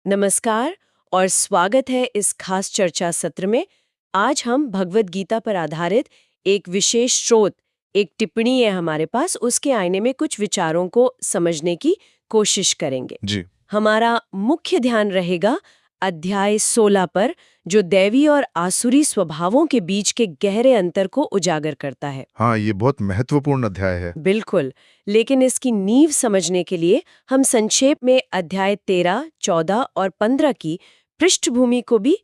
नमस्कार और स्वागत है इस खास चर्चा सत्र में। आज हम भगवद गीता पर आधारित एक विशेष स्रोत, एक टिप्पणी है हमारे पास, उसके आईने में कुछ विचारों को समझने की कोशिश करेंगे। जी। हमारा मुख्य ध्यान रहेगा अध्याय 16 पर, जो दैवी और आसुरी स्वभावों के बीच के गहरे अंतर को उजागर करता है। हाँ, ये बहुत महत्वपूर्ण अध्याय है। बिल्कुल, लेकिन इसकी नींव समझने के लिए हम संक्षेप में अध्याय 13, 14 और 15 की पृष्ठभूमि को भी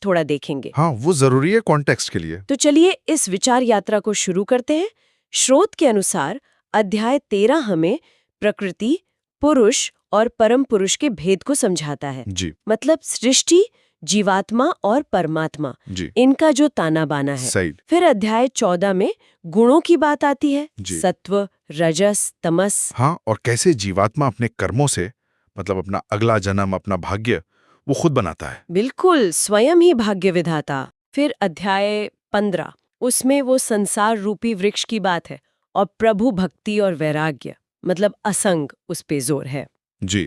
थोड़ा देखेंगे। हाँ, वो जरूरी है कॉन्टेक्स्ट के लिए। तो चलिए इस विचार यात्रा को शुरू करते हैं। स्रोत के अनुसार अध्याय 13 हमें प्रकृति, पुरुष और परम पुरुष के भेद को समझाता है। जी। मतलब सृष्टि, जीवात्मा और परमात्मा, जी। इनका जो ताना बाना है। सही। फिर अध्याय 14 में गुणों की बात आती है, जी। सत्व, रजस, तमस। हाँ, और कैसे जीवात्मा अपने कर्मों से, मतलब अपना अगला जन्म, अपना भाग्य वो खुद बनाता है। बिल्कुल, स्वयं ही भाग्य विधाता। फिर अध्याय 15, उसमें वो संसार रूपी वृक्ष की बात है और प्रभु भक्ति और वैराग्य, मतलब असंग, उस पे जोर है। जी,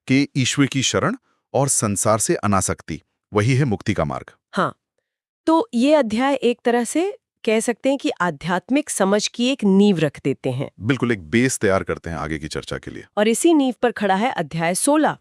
कि ईश्वर की शरण और संसार से अनासक्ति, वही है मुक्ति का मार्ग। हाँ, तो ये अध्याय एक तरह से कह सकते हैं कि आध्यात्मिक समझ की एक नींव रख देते हैं। बिल्कुल, एक बेस तैयार करते हैं आगे की चर्चा के लिए। और इसी नींव पर खड़ा है अध्याय 16।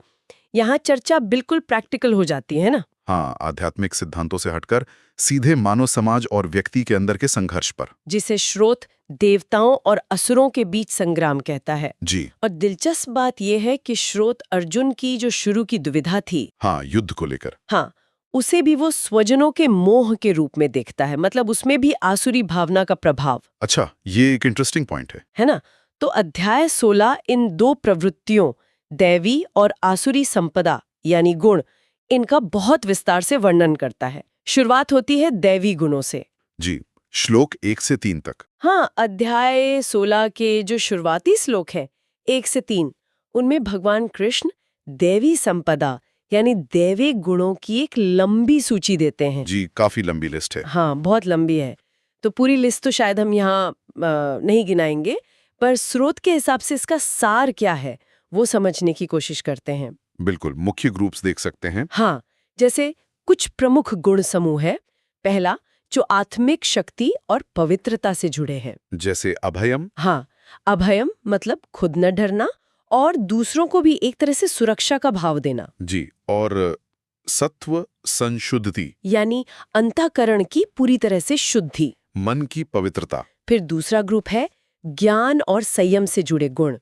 यहाँ चर्चा बिल्कुल प्रैक्टिकल हो जाती है ना। हाँ, आध्यात्मिक सिद्धांतों से हटकर सीधे मानव समाज और व्यक्ति के अंदर के संघर्ष पर। जिसे स्रोत देवताओं और असुरों के बीच संग्राम कहता है। जी। और दिलचस्प बात यह है कि स्रोत अर्जुन की जो शुरू की दुविधा थी, हाँ, युद्ध को लेकर। हाँ, उसे भी वो स्वजनों के मोह के रूप में देखता है। मतलब उसमें भी आसुरी भावना का प्रभाव। अच्छा, ये एक इंटरेस्टिंग पॉइंट है ना। तो अध्याय 16 इन दो प्रवृत्तियों, दैवी और आसुरी संपदा यानी गुण, इनका बहुत विस्तार से वर्णन करता है। शुरुआत होती है दैवी गुणों से। जी, श्लोक 1 से 3 तक। हाँ, अध्याय 16 के जो शुरुआती श्लोक है 1 से 3, उनमें भगवान कृष्ण दैवी संपदा यानी दैवी गुणों की एक लंबी सूची देते हैं। जी, काफी लंबी लिस्ट है। हाँ, बहुत लंबी है। तो पूरी लिस्ट तो शायद हम यहाँ नहीं गिनाएंगे, पर स्रोत के हिसाब से इसका सार क्या है वो समझने की कोशिश करते हैं। बिल्कुल, मुख्य ग्रुप्स देख सकते हैं। हाँ, जैसे कुछ प्रमुख गुण समूह है। पहला, जो आत्मिक शक्ति और पवित्रता से जुड़े हैं, जैसे अभयम। हाँ, अभयम मतलब खुद न डरना और दूसरों को भी एक तरह से सुरक्षा का भाव देना। जी, और सत्व संशुद्धि, यानी अंतःकरण की पूरी तरह से शुद्धि, मन की पवित्रता। फिर दूसरा ग्रुप है ज्ञान और संयम से जुड़े गुण,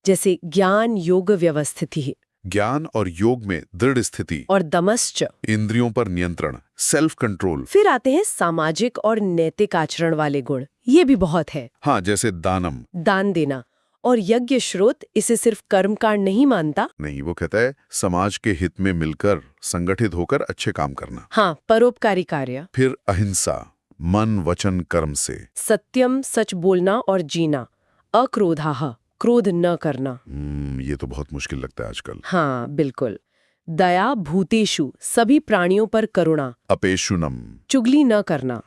जैसे ज्ञान योग व्यवस्थिति, ज्ञान और योग में दृढ़ स्थिति, और दमश्च, इंद्रियों पर नियंत्रण, सेल्फ कंट्रोल। फिर आते हैं सामाजिक और नैतिक आचरण वाले गुण, ये भी बहुत है। हाँ, जैसे दानम, दान देना। और यज्ञ स्रोत इसे सिर्फ कर्मकांड नहीं मानता। नहीं, वो कहता है समाज के हित में मिलकर संगठित होकर अच्छे काम करना। हाँ, परोपकारी कार्य। फिर अहिंसा, मन वचन कर्म से। सत्यम, सच बोलना और जीना। अक्रोधाः, क्रोध न करना। ये तो बहुत मुश्किल लगता है आजकल। हाँ, बिल्कुल। दया भूतेषु, सभी प्राणियों पर करुणा। अपेशुनम, चुगली न करना।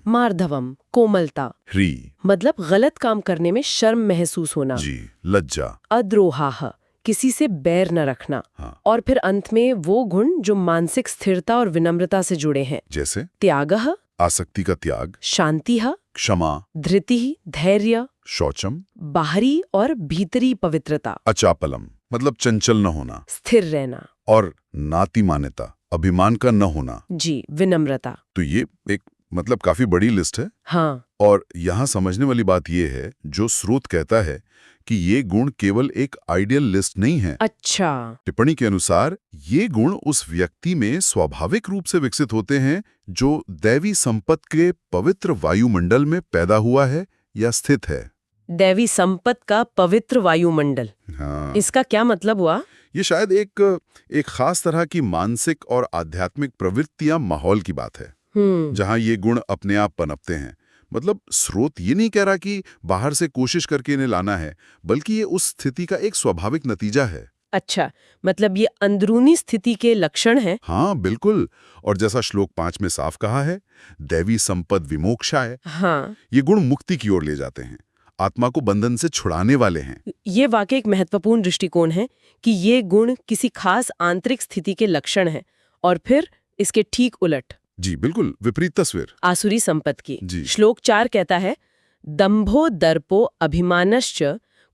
मार्धवम, कोमलता, ह्री, मतलब गलत काम करने में शर्म महसूस होना। जी, लज्जा। अद्रोहाः, किसी से बैर न रखना। हाँ। और फिर अंत में वो गुण जो मानसिक स्थिरता और विनम्रता से जुड़े हैं, जैसे त्यागः, आसक्ति का त्याग, शांतिः, क्षमा, धृतिः, धैर्य, शौचम, बाहरी और भीतरी पवित्रता, अचापलम मतलब चंचल न होना, स्थिर रहना, और नातिमान्यता, अभिमान का न होना। जी, विनम्रता। तो ये एक मतलब काफी बड़ी लिस्ट है। हाँ, और यहाँ समझने वाली बात ये है, जो स्रोत कहता है कि ये गुण केवल एक आइडियल लिस्ट नहीं है। अच्छा। टिप्पणी के अनुसार ये गुण उस व्यक्ति में स्वाभाविक रूप से विकसित होते हैं जो दैवी संपत्ति के पवित्र वायुमंडल में पैदा हुआ है या स्थित है। दैवी संपत्ति का पवित्र वायुमंडल, हाँ। इसका क्या मतलब हुआ? ये शायद एक खास तरह की मानसिक और आध्यात्मिक प्रवृत्तियां माहौल की बात है, जहां ये गुण अपने आप पनपते हैं। मतलब स्रोत ये नहीं कह रहा कि बाहर से कोशिश करके इन्हें लाना है, बल्कि ये उस स्थिति का एक स्वाभाविक नतीजा है। अच्छा, मतलब ये अंदरूनी स्थिति के लक्षण हैं। हाँ, बिल्कुल। और जैसा श्लोक 5 में साफ कहा है, दैवी संपद विमोक्षा है। हाँ, ये गुण मुक्ति की ओर ले जाते हैं, आत्मा को बंधन से छुड़ाने वाले हैं। ये वाकई एक महत्वपूर्ण दृष्टिकोण है कि ये गुण किसी खास आंतरिक स्थिति के लक्षण हैं और फिर इसके ठीक उलट जी बिल्कुल, विपरीत तस्वीर। आसुरी संपत्ति की। जी। श्लोक 4 कहता है, दंभो दर्पो अभिमानश्च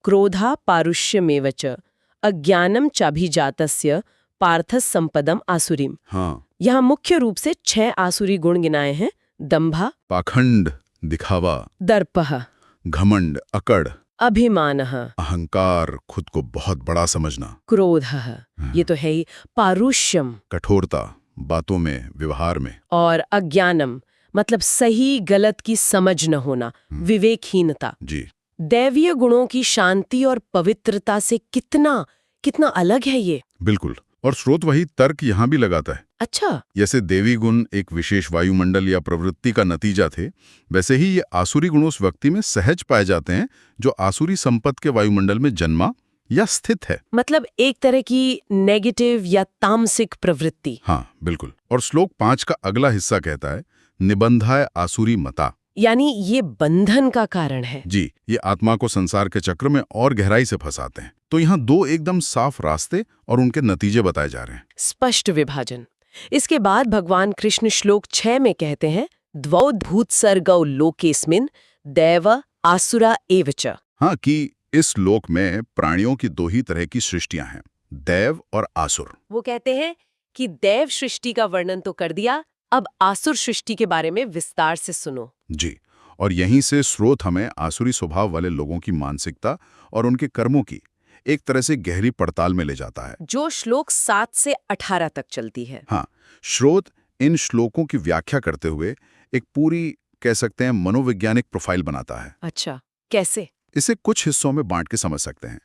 क्रोधा पारुष्यमेव च अज्ञानम चाभिजातस्य पार्थस संपदम आसुरीम। हाँ, यहाँ मुख्य रूप से 6 आसुरी गुण गिनाए हैं। दंभा, पाखंड, दिखावा, दर्पः, घमंड, अकड़, अभिमानः, अहंकार, खुद को बहुत बड़ा समझना, क्रोधः, ये तो है ही, पारुष्यम, कठोरता, बातों में, व्यवहार में, और अज्ञानम मतलब सही गलत की समझ न होना, विवेकहीनता। जी दैवीय गुणों की शांति और पवित्रता से कितना कितना अलग है ये। बिल्कुल। और स्रोत वही तर्क यहाँ भी लगाता है। अच्छा, जैसे देवी गुण एक विशेष वायुमंडल या प्रवृत्ति का नतीजा थे, वैसे ही ये आसुरी गुण उस व्यक्ति में सहज पाए जाते हैं जो आसुरी संपत्ति के वायुमंडल में जन्मा या स्थित है। मतलब एक तरह की नेगेटिव या तामसिक प्रवृत्ति। हाँ बिल्कुल। और श्लोक 5 का अगला हिस्सा कहता है, निबंधाय आसुरी मता, यानी ये बंधन का कारण है। जी, ये आत्मा को संसार के चक्र में और गहराई से फंसाते हैं। तो यहाँ 2 एकदम साफ रास्ते और उनके नतीजे बताए जा रहे हैं। स्पष्ट विभाजन। इसके बाद भगवान कृष्ण श्लोक 6 में कहते हैं, द्वौ भूतसर्गौ लोकेस्मिन् दैव आसुरा एव च। हाँ, कि इस लोक में प्राणियों की 2 ही तरह की सृष्टियां हैं, दैव और आसुर। वो कहते हैं कि दैव सृष्टि का वर्णन तो कर दिया, अब आसुर सृष्टि के बारे में विस्तार से सुनो। जी, और यहीं से स्रोत हमें आसुरी स्वभाव वाले लोगों की मानसिकता और उनके कर्मों की एक तरह से गहरी पड़ताल में ले जाता है, जो श्लोक 7 से 18 तक चलती है। हाँ, स्रोत इन श्लोकों की व्याख्या करते हुए एक पूरी, कह सकते हैं, मनोवैज्ञानिक प्रोफाइल बनाता है। अच्छा, कैसे? इसे कुछ हिस्सों में बांट के समझ सकते हैं।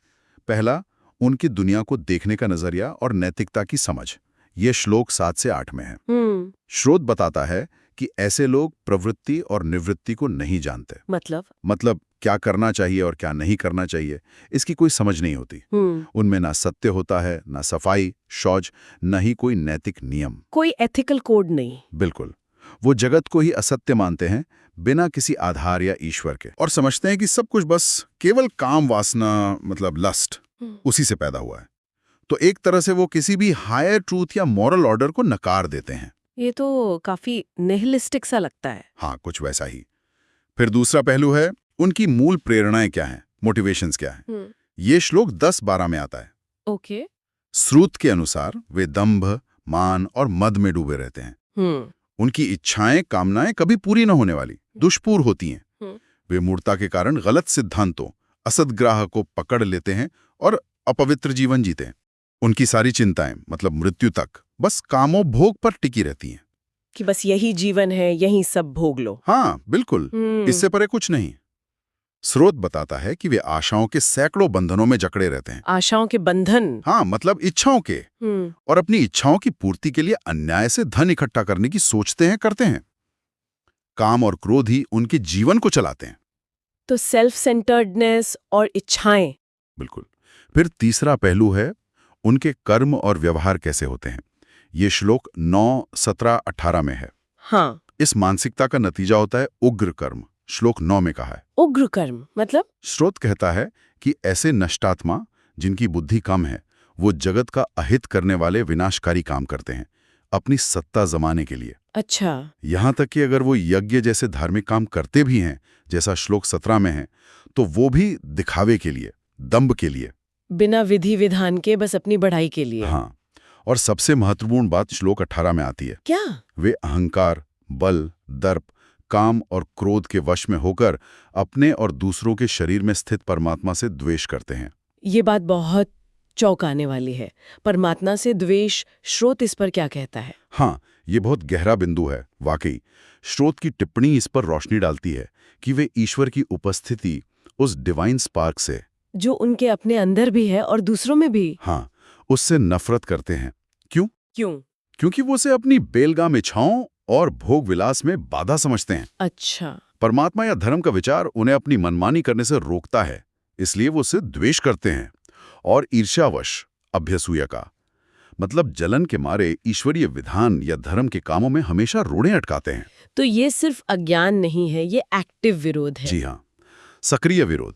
पहला, उनकी दुनिया को देखने का नजरिया और नैतिकता की समझ। ये श्लोक 7 से 8 में है। स्रोत बताता है कि ऐसे लोग प्रवृत्ति और निवृत्ति को नहीं जानते। मतलब क्या करना चाहिए और क्या नहीं करना चाहिए, इसकी कोई समझ नहीं होती। उनमें ना सत्य होता है, ना सफाई, शौच, न ही कोई नैतिक नियम, कोई एथिकल कोड नहीं। बिल्कुल। वो जगत को ही असत्य मानते हैं, बिना किसी आधार या ईश्वर के, और समझते हैं कि सब कुछ बस केवल काम वासना, मतलब लस्ट, उसी से पैदा हुआ है। तो एक तरह से वो किसी भी हायर ट्रूथ या मॉरल ऑर्डर को नकार देते हैं। ये तो काफी निहिलिस्टिक सा लगता है। हाँ, कुछ वैसा ही। फिर दूसरा पहलू है, उनकी मूल प्रेरणाएं क्या हैं, मोटिवेशंस क्या हैं। ये श्लोक 10-12 में आता है। ओके। स्रोत के अनुसार वे दंभ, मान और मद में डूबे रहते हैं। उनकी इच्छाएं, कामनाएं कभी पूरी न होने वाली, दुष्पूर होती हैं। वे मूर्ता के कारण गलत सिद्धांतों, असद्ग्राह को पकड़ लेते हैं और अपवित्र जीवन जीते हैं। उनकी सारी चिंताएं, मतलब मृत्यु तक, बस कामों भोग पर टिकी रहती हैं कि बस यही जीवन है, यही सब भोग लो। हाँ बिल्कुल, इससे परे कुछ नहीं। स्रोत बताता है कि वे आशाओं के सैकड़ों बंधनों में जकड़े रहते हैं। आशाओं के बंधन? हाँ, मतलब इच्छाओं के। और अपनी इच्छाओं की पूर्ति के लिए अन्याय से धन इकट्ठा करने की सोचते हैं, करते हैं। काम और क्रोध ही उनके जीवन को चलाते हैं। तो सेल्फ सेंटर्डनेस और इच्छाएं। बिल्कुल। फिर तीसरा पहलू है, उनके कर्म और व्यवहार कैसे होते हैं। ये श्लोक 9, 17, 18 में है। हाँ। इस मानसिकता का नतीजा होता है उग्र कर्म। श्लोक 9 में कहा है। उग्र कर्म मतलब? स्रोत कहता है कि ऐसे नष्टात्मा जिनकी बुद्धि कम है, वो जगत का अहित करने वाले विनाशकारी काम करते हैं, अपनी सत्ता जमाने के लिए। अच्छा। यहां तक कि अगर वो यज्ञ जैसे धार्मिक काम करते भी हैं, जैसा श्लोक 17 में है, तो वो भी दिखावे के लिए, दंभ के लिए, बिना विधि विधान के, बस अपनी बढ़ाई के लिए। हाँ। और सबसे महत्वपूर्ण बात श्लोक 18 में आती है। क्या? वे अहंकार, बल, दर्प, काम और क्रोध के वश में होकर अपने और दूसरों के शरीर में स्थित परमात्मा से द्वेष करते हैं। ये बात बहुत चौंकाने वाली है। परमात्मा से द्वेष, स्रोत इस पर क्या कहता है? हाँ, ये बहुत गहरा बिंदु है। वाकई स्रोत की टिप्पणी इस पर रोशनी डालती है कि वे ईश्वर की उपस्थिति, उस डिवाइन स्पार्क से, जो उनके अपने अंदर भी है और दूसरों में भी, हाँ, उससे नफरत करते हैं। क्यों? क्योंकि वो उसे अपनी बेलगाम इच्छाओं और भोग विलास में बाधा समझते हैं। अच्छा। परमात्मा या धर्म का विचार उन्हें अपनी मनमानी करने से रोकता है, इसलिए वो उसे द्वेष करते हैं। और ईर्ष्यावश, अभ्यसूया का मतलब जलन के मारे ईश्वरीय विधान या धर्म के कामों में हमेशा रोड़ें अटकाते हैं। तो ये सिर्फ अज्ञान नहीं है, ये एक्टिव विरोध है। जी हाँ। सक्रिय विरोध।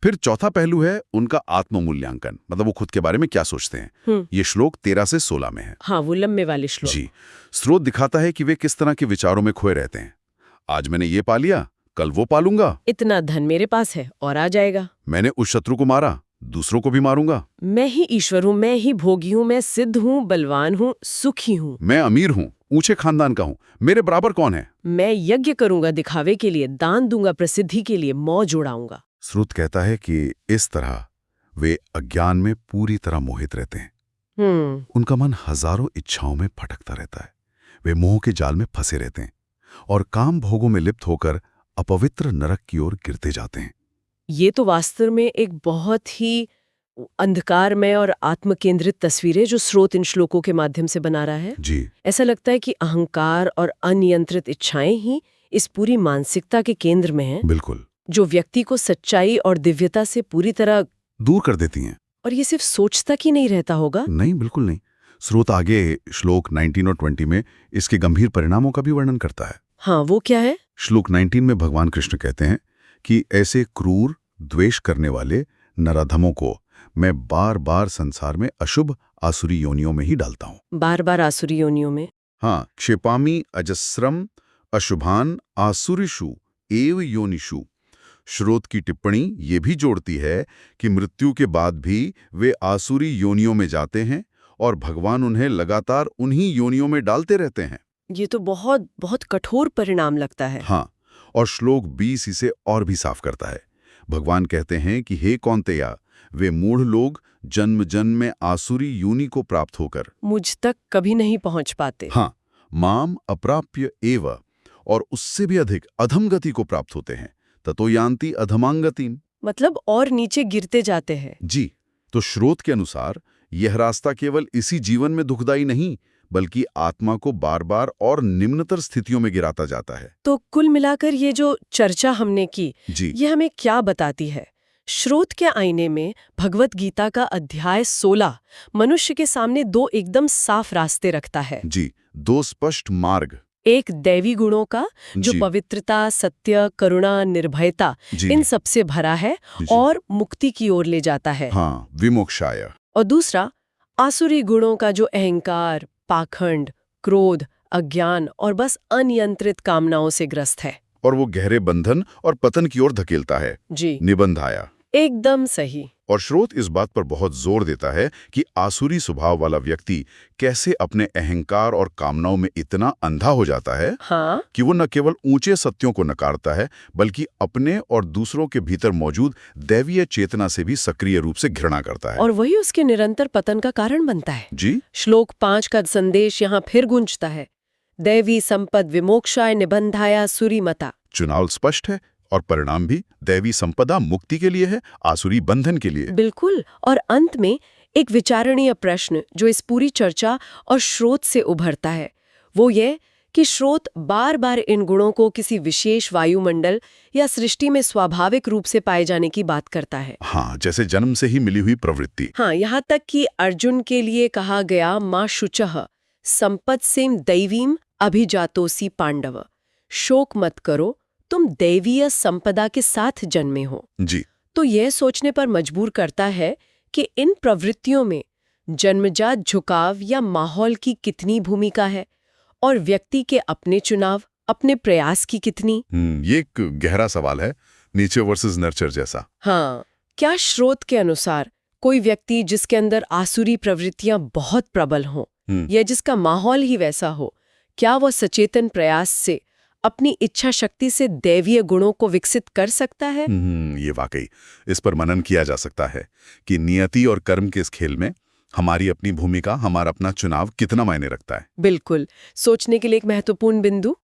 फिर चौथा पहलू है उनका आत्ममूल्यांकन, मतलब वो खुद के बारे में क्या सोचते हैं। ये श्लोक 13 से 16 में है। हाँ, वो लंबे वाले श्लोक। जी, स्रोत दिखाता है कि वे किस तरह के विचारों में खोए रहते हैं। आज मैंने ये पा लिया, कल वो पालूंगा। इतना धन मेरे पास है और आ जाएगा। मैंने उस शत्रु को मारा, दूसरों को भी मारूंगा। मैं ही ईश्वर हूँ, मैं ही भोगी हूँ, मैं सिद्ध हूँ, बलवान हूँ, सुखी हूँ। मैं अमीर हूँ, ऊंचे खानदान का हूँ, मेरे बराबर कौन है। मैं यज्ञ करूंगा दिखावे के लिए, दान दूंगा प्रसिद्धि के लिए, मौज उड़ाऊंगा। स्रुत कहता है कि इस तरह वे अज्ञान में पूरी तरह मोहित रहते हैं। उनका मन हजारों इच्छाओं में भटकता रहता है। वे मोह के जाल में फंसे रहते हैं और काम भोगों में लिप्त होकर अपवित्र नरक की ओर गिरते जाते हैं। ये तो वास्तव में एक बहुत ही अंधकारमय और आत्मकेंद्रित तस्वीर है जो स्रोत इन श्लोकों के माध्यम से बना रहा है। जी, ऐसा लगता है कि अहंकार और अनियंत्रित इच्छाएं ही इस पूरी मानसिकता के केंद्र में हैं, बिल्कुल, जो व्यक्ति को सच्चाई और दिव्यता से पूरी तरह दूर कर देती हैं। और ये सिर्फ सोच तक ही नहीं रहता होगा। नहीं, बिल्कुल नहीं। स्रोत आगे श्लोक 19 और 20 में इसके गंभीर परिणामों का भी वर्णन करता है। हाँ, वो क्या है? श्लोक 19 में भगवान कृष्ण कहते हैं कि ऐसे क्रूर द्वेष करने वाले नराधमों को मैं बार बार संसार में अशुभ आसुरी योनियों में ही डालता हूं। बार बार आसुरी योनियों में? हाँ, क्षेपामी अजस्रम अशुभान आसुरिषु एव योनिषु। श्रोत की टिप्पणी ये भी जोड़ती है कि मृत्यु के बाद भी वे आसुरी योनियों में जाते हैं और भगवान उन्हें लगातार उन्हीं योनियों में डालते रहते हैं। ये तो बहुत बहुत कठोर परिणाम लगता है। हाँ, और श्लोक 20 इसे और भी साफ करता है। भगवान कहते हैं कि हे कौन्तेया, वे मूढ़ लोग जन्म जन्म में आसुरी योनि को प्राप्त होकर मुझ तक कभी नहीं पहुंच पाते। हाँ, माम अप्राप्य एव, और उससे भी अधिक अधम गति को प्राप्त होते हैं। ततो यान्ति अधमांगतिम, मतलब और नीचे गिरते जाते हैं। जी, तो श्रोत के अनुसार यह रास्ता केवल इसी जीवन में दुखदाई नहीं, बल्कि आत्मा को बार बार और निम्नतर स्थितियों में गिराता जाता है। तो कुल मिलाकर ये जो चर्चा हमने की, जी, ये हमें क्या बताती है? श्रोत के आईने में भगवत गीता का अध्याय 16 मनुष्य के सामने दो एकदम साफ रास्ते रखता है। जी, दो स्पष्ट मार्ग। एक दैवी गुणों का जो जी, पवित्रता, सत्य, करुणा, निर्भयता, जी, इन सब से भरा है जी, और मुक्ति की ओर ले जाता है। हाँ, विमोक्षाय। और दूसरा आसुरी गुणों का जो अहंकार, पाखंड, क्रोध, अज्ञान और बस अनियंत्रित कामनाओं से ग्रस्त है, और वो गहरे बंधन और पतन की ओर धकेलता है। जी, निबंधाया। एकदम सही। और श्रोत इस बात पर बहुत जोर देता है कि आसुरी स्वभाव वाला व्यक्ति कैसे अपने अहंकार और कामनाओं में इतना अंधा हो जाता है हाँ, कि वो न केवल ऊंचे सत्यों को नकारता है, बल्कि अपने और दूसरों के भीतर मौजूद दैवीय चेतना से भी सक्रिय रूप से घृणा करता है। और वही उसके निरंतर पतन का कारण बनता है। जी, श्लोक 5 का संदेश यहाँ फिर गूंजता है, दैवी संपद विमोक्षाय निबंधाया सुरीमता। चुनाव स्पष्ट है और परिणाम भी दैवी संपदा मुक्ति के लिए है, आसुरी बंधन के लिए। बिल्कुल। और अंत में एक विचारणीय प्रश्न जो इस पूरी चर्चा और श्रोत से उभरता है, वो ये कि श्रोत बार बार इन गुणों को किसी विशेष वायुमंडल या सृष्टि में स्वाभाविक रूप से पाए जाने की बात करता है। हाँ, जैसे जन्म से ही मिली हुई प्रवृत्ति। हाँ, यहाँ तक कि अर्जुन के लिए कहा गया माँ शुचः संपद सेम दैवीम अभिजातोसी पांडव, शोक मत करो, तुम दैवीय संपदा के साथ जन्मे हो। जी, तो यह सोचने पर मजबूर करता है कि इन प्रवृत्तियों में जन्मजात झुकाव या माहौल की कितनी भूमिका है और व्यक्ति के अपने चुनाव, अपने प्रयास की कितनी। ये एक गहरा सवाल है, नेचर वर्सेस नर्चर जैसा। हाँ, क्या श्रोत के अनुसार कोई व्यक्ति जिसके अंदर आसुरी प्रवृत्तियां बहुत प्रबल हों या जिसका माहौल ही वैसा हो, क्या वो सचेतन प्रयास से अपनी इच्छा शक्ति से दैवीय गुणों को विकसित कर सकता है? ये वाकई इस पर मनन किया जा सकता है कि नियति और कर्म के इस खेल में हमारी अपनी भूमिका, हमारा अपना चुनाव कितना मायने रखता है। बिल्कुल, सोचने के लिए एक महत्वपूर्ण बिंदु।